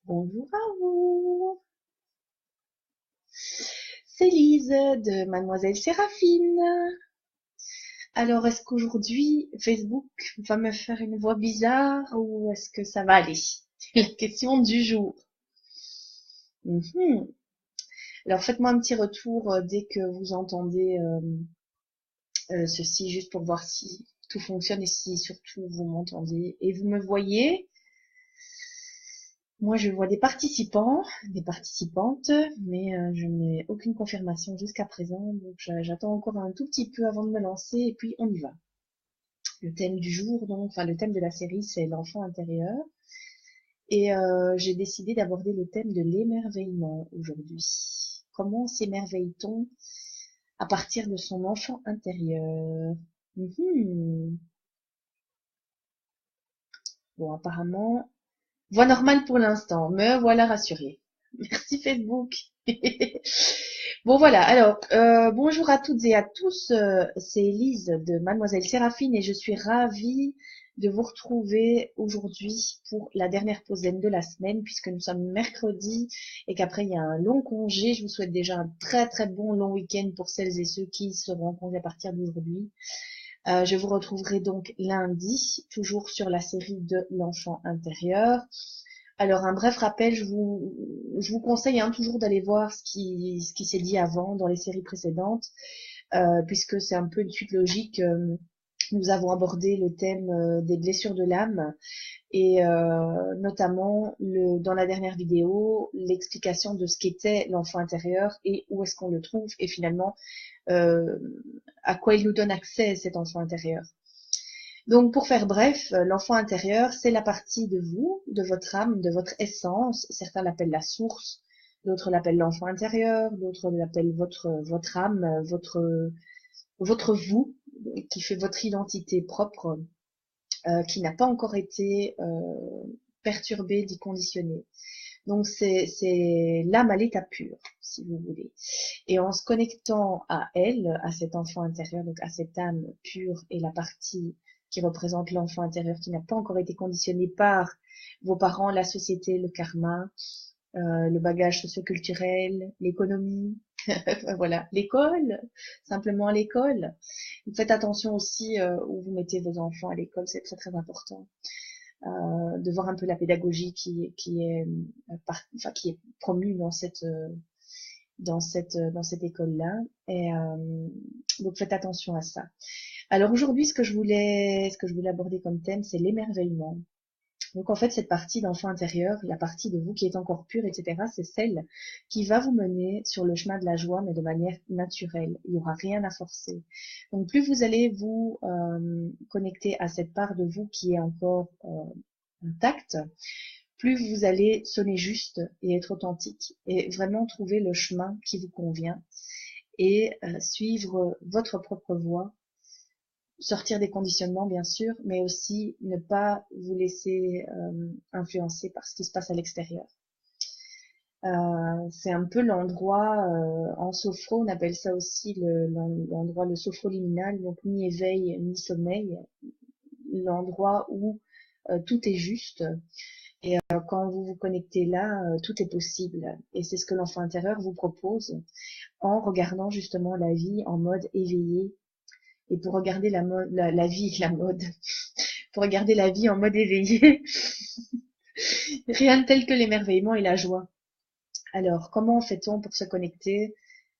Bonjour à vous, c'est Lise de Mademoiselle Séraphine. Alors, est-ce qu'aujourd'hui Facebook va me faire une voix bizarre ou est-ce que ça va aller? C'est la question du jour. Mhm. Alors, faites-moi un petit retour dès que vous entendez ceci, juste pour voir si tout fonctionne et si surtout vous m'entendez et vous me voyez. Moi, je vois des participants, des participantes, mais je n'ai aucune confirmation jusqu'à présent, donc j'attends encore un tout petit peu avant de me lancer, et puis on y va. Le thème du jour, donc, enfin le thème de la série, c'est l'enfant intérieur, et j'ai décidé d'aborder le thème de l'émerveillement aujourd'hui. Comment s'émerveille-t-on à partir de son enfant intérieur? Mhm. Bon, apparemment, voix normale pour l'instant, me voilà rassurée. Merci Facebook. Bon voilà, alors bonjour à toutes et à tous, c'est Elise de Mademoiselle Séraphine et je suis ravie de vous retrouver aujourd'hui pour la dernière pause de la semaine puisque nous sommes mercredi et qu'après il y a un long congé. Je vous souhaite déjà un très très bon long week-end pour celles et ceux qui seront en congé à partir d'aujourd'hui. Je vous retrouverai donc lundi, toujours sur la série de l'enfant intérieur. Alors, un bref rappel, je vous conseille toujours d'aller voir ce qui s'est dit avant dans les séries précédentes, puisque c'est un peu une suite logique. Nous avons abordé le thème des blessures de l'âme et notamment dans la dernière vidéo, l'explication de ce qu'était l'enfant intérieur et où est-ce qu'on le trouve et finalement euh, à quoi il nous donne accès cet enfant intérieur. Donc, pour faire bref, l'enfant intérieur, c'est la partie de vous, de votre âme, de votre essence. Certains l'appellent la source, d'autres l'appellent l'enfant intérieur, d'autres l'appellent votre âme, votre vous, qui fait votre identité propre, qui n'a pas encore été perturbée, dit conditionnée. Donc, c'est l'âme à l'état pur, si vous voulez. Et en se connectant à elle, à cet enfant intérieur, donc à cette âme pure et la partie qui représente l'enfant intérieur qui n'a pas encore été conditionné par vos parents, la société, le karma, le bagage socioculturel, l'économie, voilà, l'école, simplement à l'école. Faites attention aussi où vous mettez vos enfants à l'école, c'est très très important. De voir un peu la pédagogie qui est, enfin, qui est promue dans cette école-là. Et donc faites attention à ça. Alors aujourd'hui, ce que je voulais aborder comme thème, c'est l'émerveillement. Donc en fait, cette partie d'enfant intérieur, la partie de vous qui est encore pure, etc., c'est celle qui va vous mener sur le chemin de la joie, mais de manière naturelle. Il n'y aura rien à forcer. Donc plus vous allez vous connecter à cette part de vous qui est encore intacte, plus vous allez sonner juste et être authentique et vraiment trouver le chemin qui vous convient et suivre votre propre voie, sortir des conditionnements bien sûr, mais aussi ne pas vous laisser influencer par ce qui se passe à l'extérieur. C'est un peu l'endroit, en sophro, on appelle ça aussi l'endroit, le sophroliminal, donc ni éveil ni sommeil, l'endroit où tout est juste. Et quand vous vous connectez là, tout est possible. Et c'est ce que l'enfant intérieur vous propose en regardant justement la vie en mode éveillé. Et pour regarder la vie, la mode, pour regarder la vie en mode éveillé, rien de tel que l'émerveillement et la joie. Alors, comment fait-on pour se connecter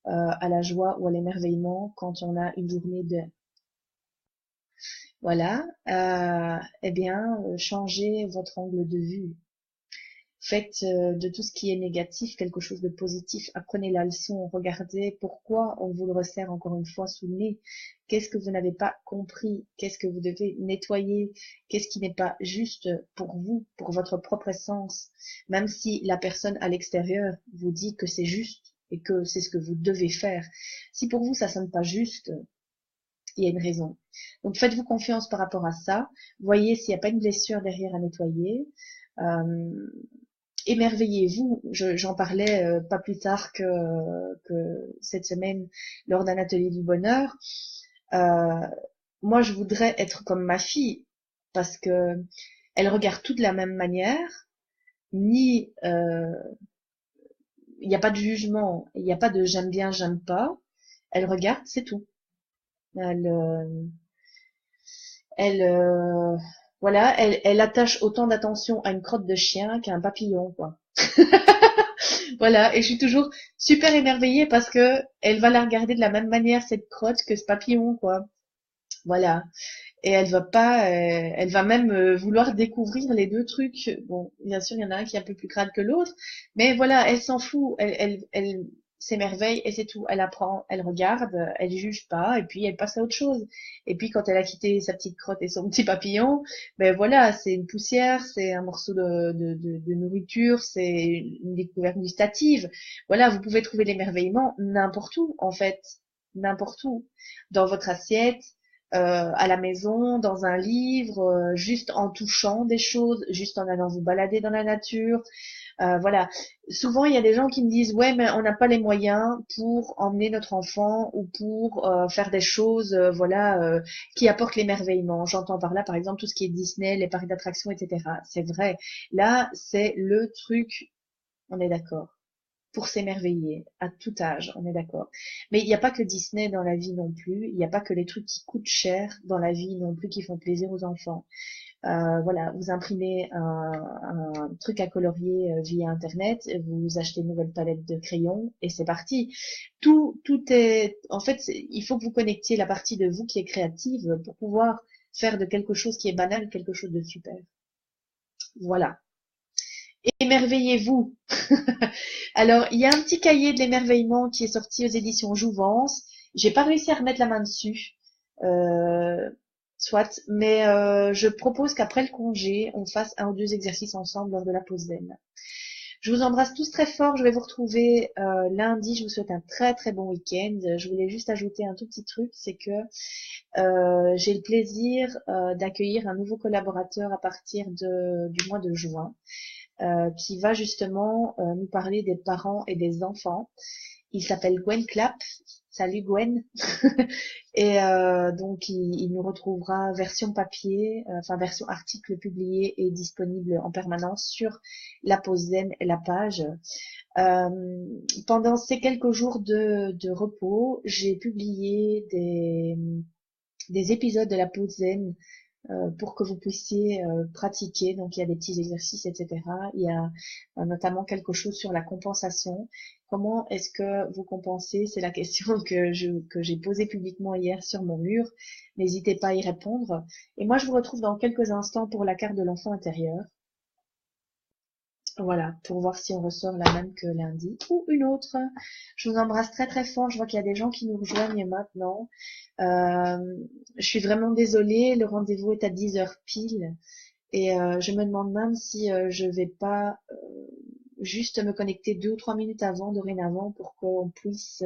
à la joie ou à l'émerveillement quand on a une journée de... Voilà, eh bien, changez votre angle de vue. Faites de tout ce qui est négatif quelque chose de positif. Apprenez la leçon. Regardez pourquoi on vous le resserre encore une fois sous le nez. Qu'est-ce que vous n'avez pas compris? Qu'est-ce que vous devez nettoyer? Qu'est-ce qui n'est pas juste pour vous, pour votre propre essence? Même si la personne à l'extérieur vous dit que c'est juste et que c'est ce que vous devez faire. Si pour vous ça sonne pas juste, il y a une raison. Donc faites-vous confiance par rapport à ça. Voyez s'il n'y a pas une blessure derrière à nettoyer. Euh, Émerveillez-vous. J'en parlais pas plus tard que cette semaine lors d'un atelier du bonheur. Euh, Moi, je voudrais être comme ma fille parce que elle regarde tout de la même manière, ni il n'y a pas de jugement, il n'y a pas de j'aime bien, j'aime pas. Elle regarde, c'est tout. Elle, elle, voilà, elle attache autant d'attention à une crotte de chien qu'à un papillon, quoi. Voilà, et je suis toujours super émerveillée parce que elle va la regarder de la même manière cette crotte que ce papillon, quoi. Voilà. Et elle va pas, elle va même vouloir découvrir les deux trucs. Bon, bien sûr, il y en a un qui est un peu plus crade que l'autre, mais voilà, elle s'en fout. Elle s'émerveille et c'est tout. Elle apprend, elle regarde, elle juge pas et puis elle passe à autre chose. Et puis quand elle a quitté sa petite crotte et son petit papillon, ben voilà, c'est une poussière, c'est un morceau de nourriture, c'est une découverte gustative. Voilà, vous pouvez trouver l'émerveillement n'importe où en fait, n'importe où, dans votre assiette, à la maison, dans un livre, juste en touchant des choses, juste en allant vous balader dans la nature. Voilà. Souvent, il y a des gens qui me disent, ouais, mais on n'a pas les moyens pour emmener notre enfant ou pour faire des choses, voilà, qui apportent l'émerveillement. J'entends par là, par exemple, tout ce qui est Disney, les parcs d'attractions, etc. C'est vrai. Là, c'est le truc. On est d'accord pour s'émerveiller à tout âge, on est d'accord. Mais il n'y a pas que Disney dans la vie non plus, il n'y a pas que les trucs qui coûtent cher dans la vie non plus qui font plaisir aux enfants. Voilà, vous imprimez un truc à colorier via Internet, vous achetez une nouvelle palette de crayons et c'est parti. Tout est, en fait, il faut que vous connectiez la partie de vous qui est créative pour pouvoir faire de quelque chose qui est banal quelque chose de super. Voilà. Émerveillez-vous. Alors, il y a un petit cahier de l'émerveillement qui est sorti aux éditions Jouvence. J'ai pas réussi à remettre la main dessus. Euh, Soit, mais je propose qu'après le congé, on fasse un ou deux exercices ensemble lors de la pause zen. Je vous embrasse tous très fort. Je vais vous retrouver lundi. Je vous souhaite un très très bon week-end. Je voulais juste ajouter un tout petit truc, c'est que j'ai le plaisir d'accueillir un nouveau collaborateur à partir du mois de juin qui va justement nous parler des parents et des enfants. Il s'appelle Gwen Clapp. Salut Gwen. Et donc il nous retrouvera version papier, enfin version article publié et disponible en permanence sur la pause zen et la page. Pendant ces quelques jours de repos, j'ai publié des épisodes de la pause zen pour que vous puissiez pratiquer. Donc il y a des petits exercices, etc. Il y a notamment quelque chose sur la compensation. Comment est-ce que vous compensez? C'est la question que j'ai posée publiquement hier sur mon mur. N'hésitez pas à y répondre. Et moi, je vous retrouve dans quelques instants pour la carte de l'enfant intérieur. Voilà, pour voir si on ressort la même que lundi ou une autre. Je vous embrasse très très fort. Je vois qu'il y a des gens qui nous rejoignent maintenant. Euh, je suis vraiment désolée. Le rendez-vous est à 10 heures pile. Et je me demande même si je vais pas juste me connecter 2 ou 3 minutes avant, dorénavant, pour qu'on puisse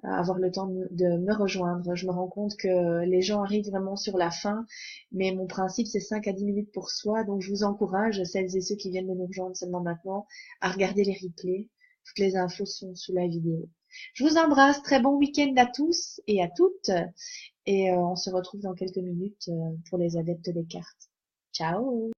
avoir le temps de me rejoindre. Je me rends compte que les gens arrivent vraiment sur la fin, mais mon principe c'est 5 à 10 minutes pour soi, donc je vous encourage, celles et ceux qui viennent de nous rejoindre seulement maintenant, à regarder les replays. Toutes les infos sont sous la vidéo. Je vous embrasse, très bon week-end à tous et à toutes, et on se retrouve dans quelques minutes pour les adeptes des cartes. Ciao!